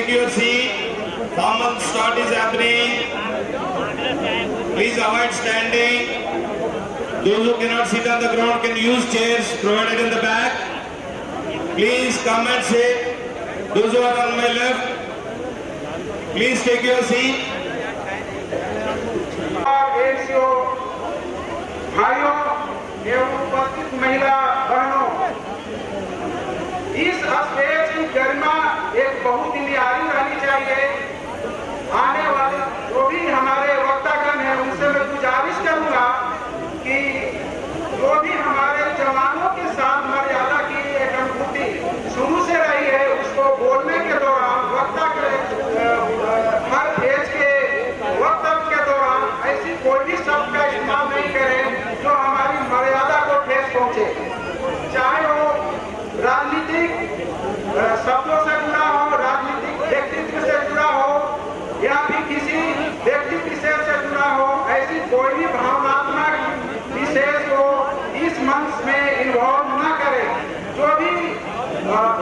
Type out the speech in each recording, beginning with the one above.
take your seat. Formal start is happening. Please avoid standing. Those who cannot sit on the ground can use chairs provided in the back. Please come and sit. Those who are on my left, please take your seat. भाइयों एवं उपस्थित महिला बहनों, इस stage की गरिमा एक बहुत ही निराली रहनी चाहिए। आने वाले जो भी हमारे वक्तागण हैं उनसे मैं गुजारिश करूंगा कि जो भी हमारे जवानों के साथ मर्यादा की एक अनुभूति शुरू से रही है उसको बोलने के दौरान वक्ता के हर फेज के वक्तव्य के दौरान ऐसी कोई भी शब्द का इस्तेमाल नहीं करें जो हमारी मर्यादा को ठेस पहुंचे, चाहे वो राजनीतिक शब्दों से जुड़ा हो, राजनीतिक व्यक्तित्व से जुड़ा हो या फिर किसी व्यक्ति विशेष से जुड़ा हो। ऐसी कोई भी भावनात्मक विशेष को इस मंच में इन्वॉल्व न करें। जो भी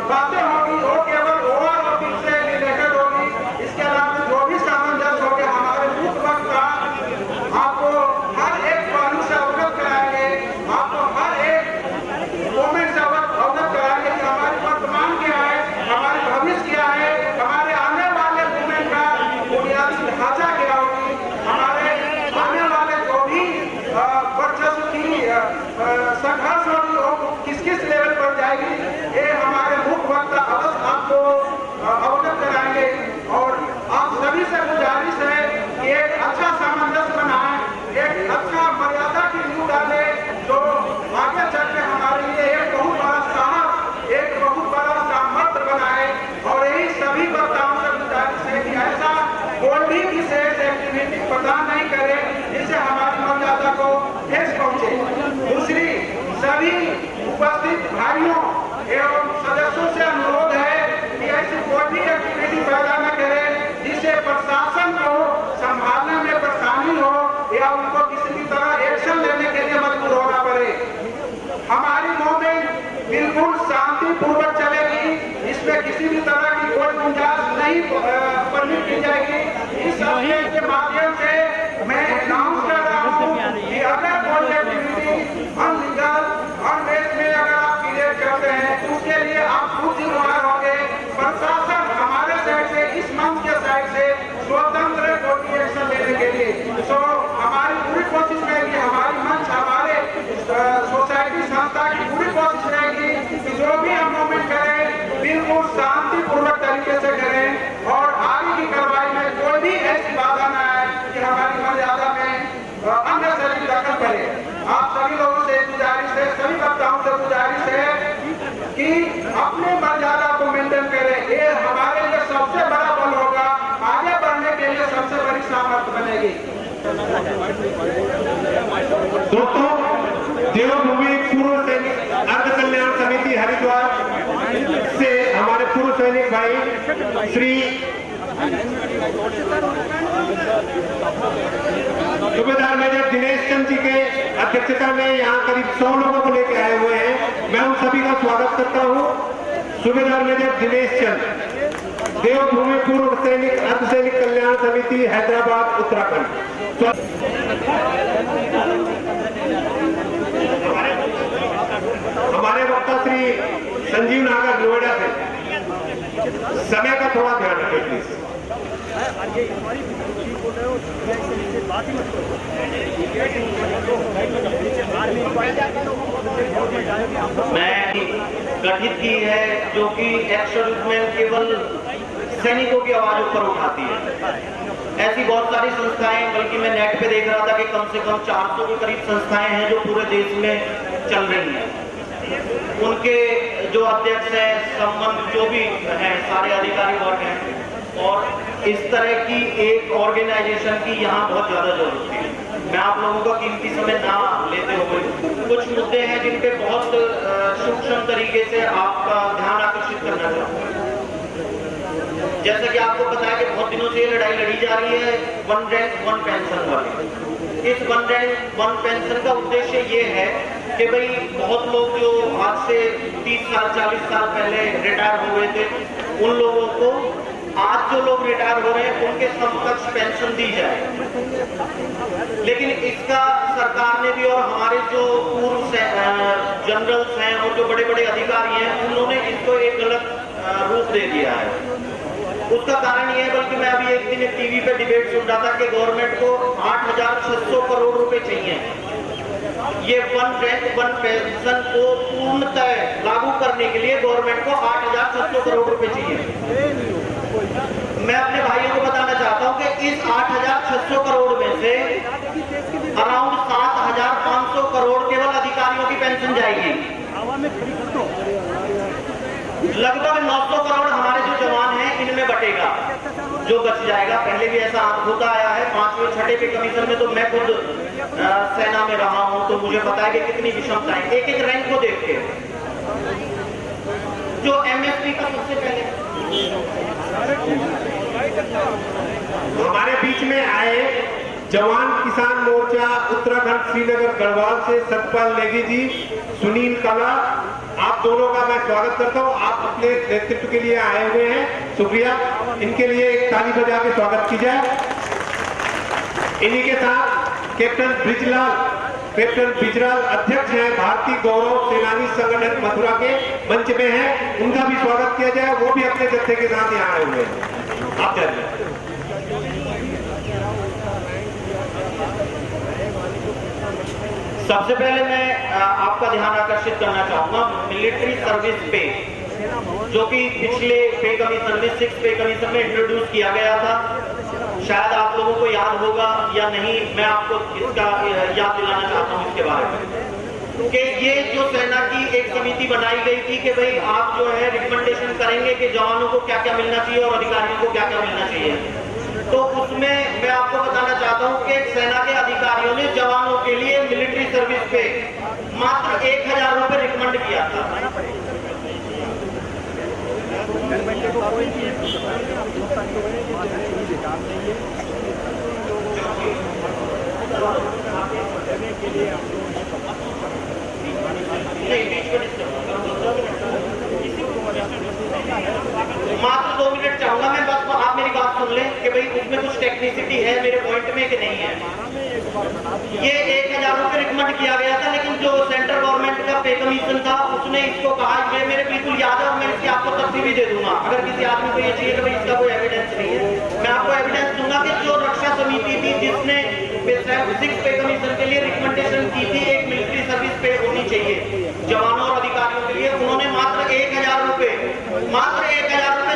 बातें होगी वो केवल ओवर टॉपिक से रिलेटेड होगी। इसके अलावा जो भी सामंजस्य होंगे हमारे मुख्य वक्ता आपको हर एक पहलू से अवगत कराएंगे, आपको हर एक मोमेंट से अवगत कराएंगे कि हमारी वर्तमान क्या है, हमारे भविष्य क्या है, हमारे आने वाले मूवमेंट का बुनियादी ढांचा क्या होगी, हमारे आने वाले जो भी वर्चस्व की संघर्ष होगी वो किस किस लेवल पर जाएगी, ये हमारे मुख्य वक्ता अवश्य आपको अवगत कराएंगे। और आप सभी से गुजारिश है कि एक अच्छा सामंजस्य बनाए, एक अच्छा मर्यादा की नींव डाले जो आगे चलकर हमारे लिए एक बहुत बड़ा साहस, एक बहुत बड़ा सामर्थ्य बनाए। और यही सभी वक्ताओं से गुजारिश है कि ऐसा कोई भी विशेष एक्टिविटी प्रदान नहीं करे जिससे हमारी मर्यादा को ठेस पहुंचे। दूसरी, सभी उपस्थित भाइयों एवं सदस्यों से अनुरोध है कि ऐसी कोई भी एक्टिविटी पैदा न करे जिससे प्रशासन को संभालने में परेशानी हो या उनको किसी भी तरह एक्शन लेने के लिए मजबूर होना पड़े। हमारी मूवमेंट बिल्कुल शांतिपूर्वक चलेगी, इसमें किसी भी तरह की कोई गुंजाइश नहीं परमिट की जाएगी। इस अपील के माध्यम से मैं अनाउंस कर रहा हूँ कि अगर कोई एक्टिविटी अनलीगल अनवेज में अगर आप क्रिएट करते हैं तो उसके लिए आप खुद जिम्मेदार होंगे। प्रशासन हमारे साइड से, इस मंच के साइड से स्वतंत्र कोई एक्शन लेने के लिए तो हमारी पूरी कोशिश रहेगी, हमारी मंच हमारे सोसाइटी संस्था की पूरी कोशिश रहेगी कि जो भी हम मूवमेंट करें बिल्कुल शांतिपूर्वक तरीके से करें और आगे की कार्रवाई में कोई भी ऐसी बाधा न आए कि हमारी मर्यादा में अननेसेसरी दखल करे। आप सभी लोगों से गुजारिश है, सभी वक्ताओं से गुजारिश है कि अपने मर्यादा को मेंटेन करें। ये हमारे लिए सबसे बड़ा बल होगा, आगे बढ़ने के लिए सबसे बड़ी सामर्थ्य बनेगी। दोस्तों, देवभूमि पूर्व सैनिक अर्ध कल्याण समिति हरिद्वार से हमारे पूर्व सैनिक भाई श्री सूबेदार मेजर दिनेश चंद जी के अध्यक्षता में यहाँ करीब 100 लोगों को लेकर आए हुए हैं। मैं उन सभी का स्वागत करता हूँ। सूबेदार मेजर दिनेश चंद, देवभूमि पूर्व सैनिक अर्ध सैनिक कल्याण समिति हैदराबाद उत्तराखंड। हमारे वक्ता श्री संजीव नागर नोएडा से, समय का थोड़ा ध्यान रखें प्लीज। मैं गठित की है जो कि एक्शन रिक्रूटमेंट केवल सैनिकों की आवाज ऊपर उठाती है। ऐसी बहुत सारी संस्थाएं, बल्कि मैं नेट पे देख रहा था कि कम से कम 400 के करीब संस्थाएं हैं जो पूरे देश में चल रही हैं। उनके जो अध्यक्ष हैं, संबंध जो भी हैं, सारे अधिकारी वर्ग हैं और इस तरह की एक ऑर्गेनाइजेशन की यहाँ बहुत ज्यादा जरूरत है। मैं आप लोगों का कीमती समय ना लेते हुए कुछ मुद्दे हैं जिन पे बहुत सूक्ष्म तरीके से आपका ध्यान आकर्षित करना चाहूँगा। जैसा कि आपको पता है कि बहुत दिनों से ये लड़ाई लड़ी जा रही है वन रैंक वन पेंशन वाली। इस वन रैंक वन पेंशन का उद्देश्य ये है कि भाई बहुत लोग जो आज से 30 साल 40 साल पहले रिटायर हुए थे, उन लोगों को आज जो लोग रिटायर हो रहे हैं उनके समकक्ष पेंशन दी जाए, लेकिन इसका सरकार ने भी और हमारे जो पूर्व जनरल्स हैं और जो बड़े बड़े अधिकारी हैं उन्होंने इसको एक गलत रूप दे दिया है। उसका कारण ये है, बल्कि मैं अभी एक दिन टीवी पे डिबेट सुन रहा था कि गवर्नमेंट को 8,600 करोड़ रुपए चाहिए ये वन रैंक वन पेंशन को पूर्णतः लागू करने के लिए। गवर्नमेंट को 8,600 करोड़ रुपए चाहिए। मैं अपने भाइयों को बताना चाहता हूं कि इस 8,600 करोड़ में से अराउंड 7,500 करोड़ केवल अधिकारियों की पेंशन जाएगी। लगभग 900 करोड़ हमारे जो जवान हैं इनमें बटेगा, जो बच जाएगा। पहले भी ऐसा होता आया है। 5वें 6ठे पे कमीशन में तो मैं खुद सेना में रहा हूं, तो मुझे पता है कि कितनी विषमताएं एक एक रैंक को देख के। जो एमएसपी का सबसे पहले हमारे बीच में आए जवान किसान मोर्चा उत्तराखंड श्रीनगर गढ़वाल से सतपाल नेगी जी, सुनील कला, आप दोनों का मैं स्वागत करता हूं। आप अपने नेतृत्व के लिए आए हुए हैं, शुक्रिया। इनके लिए एक ताली बजा के स्वागत की जाए। इन्हीं के साथ कैप्टन बिजलाल अध्यक्ष हैं भारतीय गौरव सेनानी संगठन मथुरा के, मंच में हैं, उनका भी स्वागत किया जाए। वो भी अपने जत्थे के साथ यहाँ आए हुए हैं। आप जाइए। सबसे पहले मैं आपका ध्यान आकर्षित करना चाहूंगा मिलिट्री सर्विस पे, जो कि पिछले पे कमीशन में 6 पे कमीशन में इंट्रोड्यूस किया गया था। शायद आप लोगों को याद होगा या नहीं, मैं आपको इसका याद दिलाना चाहता हूं इसके बारे में कि ये जो सेना की एक समिति बनाई गई थी कि भाई आप जो है रिकमेंडेशन करेंगे कि जवानों को क्या क्या मिलना चाहिए और अधिकारियों को क्या क्या मिलना चाहिए। तो उसमें मैं आपको बताना चाहता हूं कि सेना के अधिकारियों ने जवानों के लिए मिलिट्री सर्विस पे मात्र 1,000 रुपए रिकमेंड किया था। मात्र 2 मिनट चाहूंगा मैं, बस आप मेरी बात सुन लें कि भाई उसमें कुछ टेक्निसिटी है मेरे पॉइंट में कि नहीं है। ये 1,000 रुपए रिकमेंड किया गया था, लेकिन जो सेंट्रल गवर्नमेंट का पे कमीशन था उसने इसको कहा, ये मेरे बिल्कुल याद है और मैं इसकी आपको तफसील भी दे दूंगा। अगर किसी आदमी को ये चाहिए कि भाई इसका कोई एविडेंस नहीं है, मैं आपको एविडेंस दूंगा कि जो रक्षा समिति थी जिसने 6 पे कमीशन के लिए रिकमेंडेशन की थी एक मिलिट्री सर्विस पे होनी चाहिए जवानों और अधिकारियों के लिए, उन्होंने मात्र 1,000 रुपए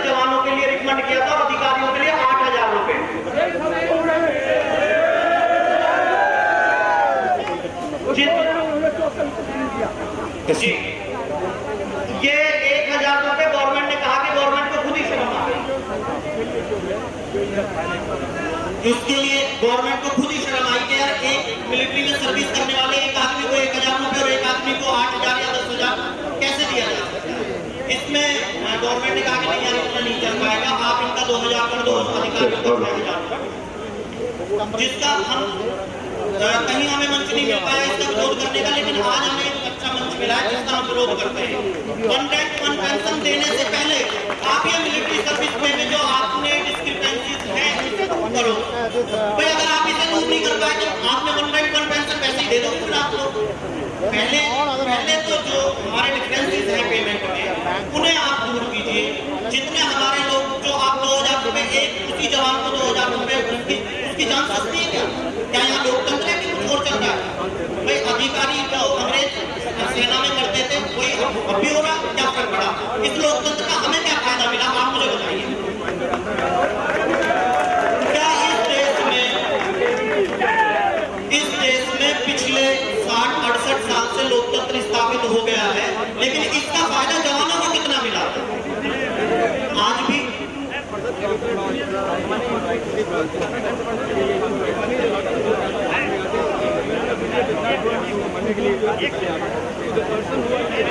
जवानों के लिए रिकमेंड किया था और अधिकारियों के लिए 8,000 रुपए। जी, ये 1,000 रुपए गवर्नमेंट ने कहा कि गवर्नमेंट को खुद ही शर्म आ गई। इसके लिए गवर्नमेंट को खुद ही शर्म आई कि यार एक मिलिट्री में सर्विस करने वाले एक आदमी को 1,000 रुपए और एक आदमी को 8,000 या 10,000 कैसे दिया जा सकता है। इसमें गवर्नमेंट ने कहा कि नहीं यार इतना नहीं चल पाएगा, आप इनका 2,000 कर दो, अधिकारियों को 6,000, जिसका हम कहीं हमें मंच नहीं मिल पाया इसका विरोध करने का, लेकिन आज हमें एक अच्छा मंच मिला है जिसका हम विरोध करते हैं। वन रैंक वन पेंशन देने से पहले आप ये मिलिट्री सर्विस में जो आपने डिस्क्रिपेंसीज है इसे दूर करो। भाई अगर आप इसे दूर नहीं कर पाए तो आपने वन रैंक वन पेंशन वैसे ही दे दो फिर आप लोग। पहले तो जो हमारे डिफरेंसेस हैं पेमेंट में उन्हें आप दूर कीजिए। जितने हमारे लोग जो आप 2,000 रुपए एक उसी जवान को 2,000 रुपए उसकी जान सकती है क्या यहाँ लोकतंत्र है कि कुछ और चल रहा है। भाई अधिकारी जो अंग्रेज सेना में करते थे वही अब भी हो रहा, क्या फर्क पड़ा। इस लोकतंत्र का हमें क्या फायदा मिला आप मुझे बताइए। क्या इस देश में पिछले 60-68 साल से लोकतंत्र स्थापित हो गया है, लेकिन इसका फायदा जवानों को कितना मिला आज भी।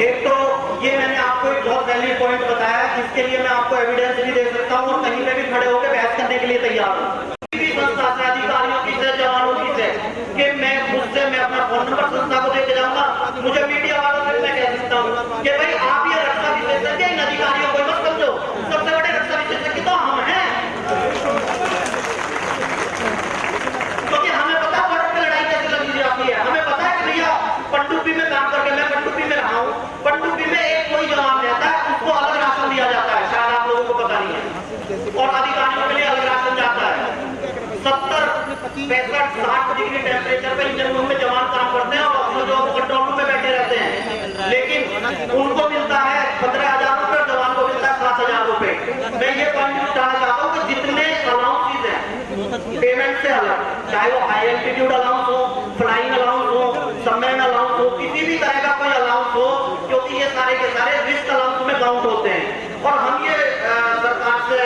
एक तो ये मैंने आपको एक बहुत वैलिड पॉइंट बताया जिसके लिए मैं आपको एविडेंस भी दे सकता हूँ और कहीं पे भी खड़े होकर बहस करने के लिए तैयार हूँ। संस्था से अधिकारियों की से जवानों की से कि मैं अपना फोन नंबर संस्था को देके जाऊंगा, मुझे मीडिया वालों से मैं कह सकता हूँ कि भाई आप ये रक्षा विशेषज्ञ इन अधिकारियों को मत समझो, सबसे बड़े रक्षा विशेषज्ञ तो हम हैं। 65-60 डिग्री टेम्परेचर पे इंजन रूम में जवान काम करते हैं और जो कंट्रोल रूम में बैठे रहते हैं, लेकिन उनको मिलता है 15,000 रुपए और जवान को मिलता है 7,000 रुपए। मैं ये पॉइंट उठाना चाहता हूँ कि जितने अलाउंसेज हैं पेमेंट से अलग, चाहे वो हाई एल्टीट्यूड अलाउंस हो, फ्लाइंग अलाउंस हो, सबमरीन अलाउंस हो, किसी भी तरह का कोई अलाउंस हो, क्योंकि ये सारे के सारे रिस्क अलाउंस में काउंट होते हैं। और हम ये सरकार से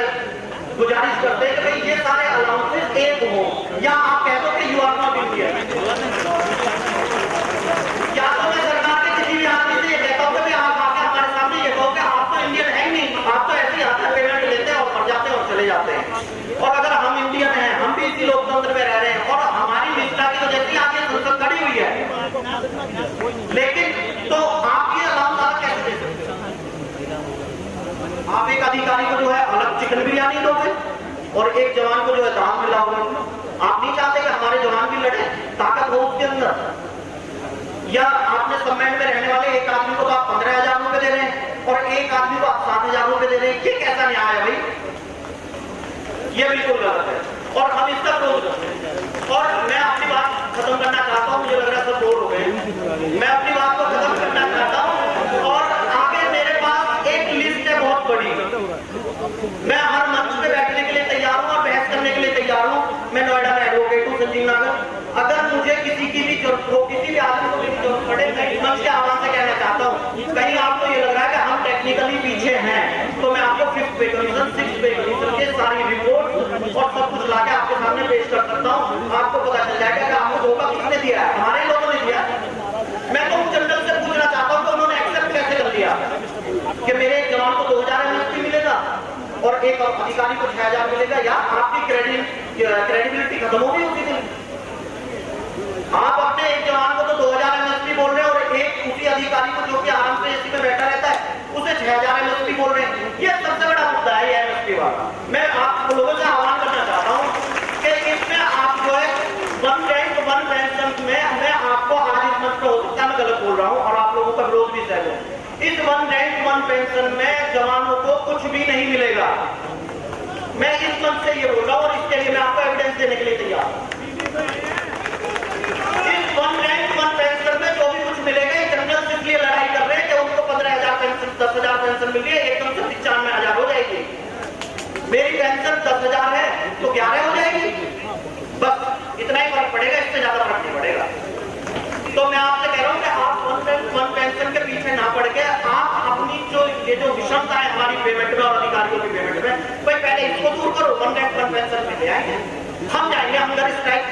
गुजारिश करते हैं कि भाई ये सारे अलाउंसेस एक हो, या आप कह दो कि यू आर नॉट इंडियन। या तो मैं सरकार के किसी भी आदमी से ये कहता हूँ कि आप आके हमारे सामने ये कहो कि आप तो इंडियन है ही नहीं, आप तो ऐसे ही आते हैं, पेमेंट लेते हैं और मर जाते हैं और चले जाते हैं। और अगर हम इंडियन हैं, हम भी इसी लोकतंत्र में रह रहे हैं और हमारी निष्ठा की वजह से आगे संसद खड़ी हुई है, लेकिन तो आप ये अलाउंस आप कैसे दे सकते? आप एक अधिकारी को जो है अलग चिकन बिरयानी दोगे और एक जवान को जो है दाम मिलाओगे। आप नहीं चाहते कि हमारे जवान भी लड़े, ताकत हो उसके अंदर? या आपने सबमरीन में रहने वाले एक आदमी को तो आप 15,000 रुपए दे रहे हैं और एक आदमी को आप 7,000 रुपए दे रहे हैं, ये कैसा न्याय है भाई? ये बिल्कुल गलत है और हम इसका विरोध करते हैं। और मैं अपनी बात खत्म करना चाहता हूँ, मुझे लग रहा है सब बोर हो गए। मैं अपनी बात को खत्म करना चाहता हूँ और आगे मेरे पास एक लिस्ट है बहुत बड़ी। मैं हर मंच पे बैठने के लिए तैयार हूँ और बहस करने के लिए तैयार हूँ। मैं नोएडा में एडवोकेट हूँ, संजीव नागर। अगर मुझे किसी की भी जरूरत हो, किसी भी आदमी को मेरी जरूरत पड़े, मैं इस मंच के आवाज से कहना चाहता हूँ, कहीं आपको ये लग रहा है कि हम टेक्निकली पीछे हैं, तो मैं आपको 5th पे कमीशन, 6th पे कमीशन के सारी रिपोर्ट और सब कुछ लाके आपके सामने पेश कर सकता हूँ। आपको पता चल जाएगा कि आपको धोखा किसने दिया है, हमारे लोगों ने दिया। मैं तो जनरल से पूछना चाहता हूँ कि उन्होंने एक्सेप्ट कैसे कर लिया कि मेरे एक जवान को 2,000 एमएसपी मिलेगा और एक अधिकारी को 6,000 मिलेगा। या आपकी क्रेडिबिलिटी खत्म हो गई उसी दिन। आप अपने एक जवान को तो 2,000 एमएसपी बोल रहे हैं और एक उसी अधिकारी को जो कि आराम से एसी में बैठा रहता है उसे 6,000 एमएसपी बोल रहे हैं। ये सबसे बड़ा मुद्दा है, ये एमएसपी वाला। मैं आप लोगों से आह्वान करना चाहता हूँ कि इसमें आप जो है वन रैंक वन पेंशन में, मैं आपको आज इस मंच पर हो सकता है मैं गलत बोल रहा हूँ और आप लोगों का विरोध भी सहज हो, इस वन रैंक वन पेंशन में जवानों को कुछ भी नहीं मिलेगा। मैं इस मंच से ये बोल रहा हूँ और इसके लिए मैं आपको एविडेंस देने के लिए तैयार हूँ। इस वन रैंक वन पेंशन में जो भी कुछ मिलेगा, ये जनरल इसलिए लड़ाई कर रहे हैं कि उनको 15,000 पेंशन, 10,000 पेंशन मिल रही है, एकदम से 95,000 हो जाएगी। मेरी पेंशन 10,000 है तो 11 हो जाएगी, बस इतना ही फर्क पड़ेगा, इससे ज्यादा फर्क नहीं पड़ेगा। तो मैं आपसे कह रहा हूँ कि आप वन पेंशन के पीछे ना पड़ के आप अपनी जो विषमता है हमारी पेमेंट में और अधिकारियों की पेमेंट में, भाई पहले इसको दूर करो, वन रैंक वन पेंशन में ले आएंगे, हम जाएंगे, हम अगर स्ट्राइक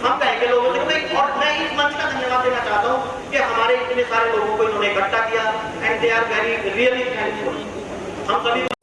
हम कहेंगे लोगों से भाई। और मैं इस मंच का धन्यवाद देना चाहता हूँ कि हमारे इतने सारे लोगों को इन्होंने इकट्ठा किया and they are very really thankful. हम सभी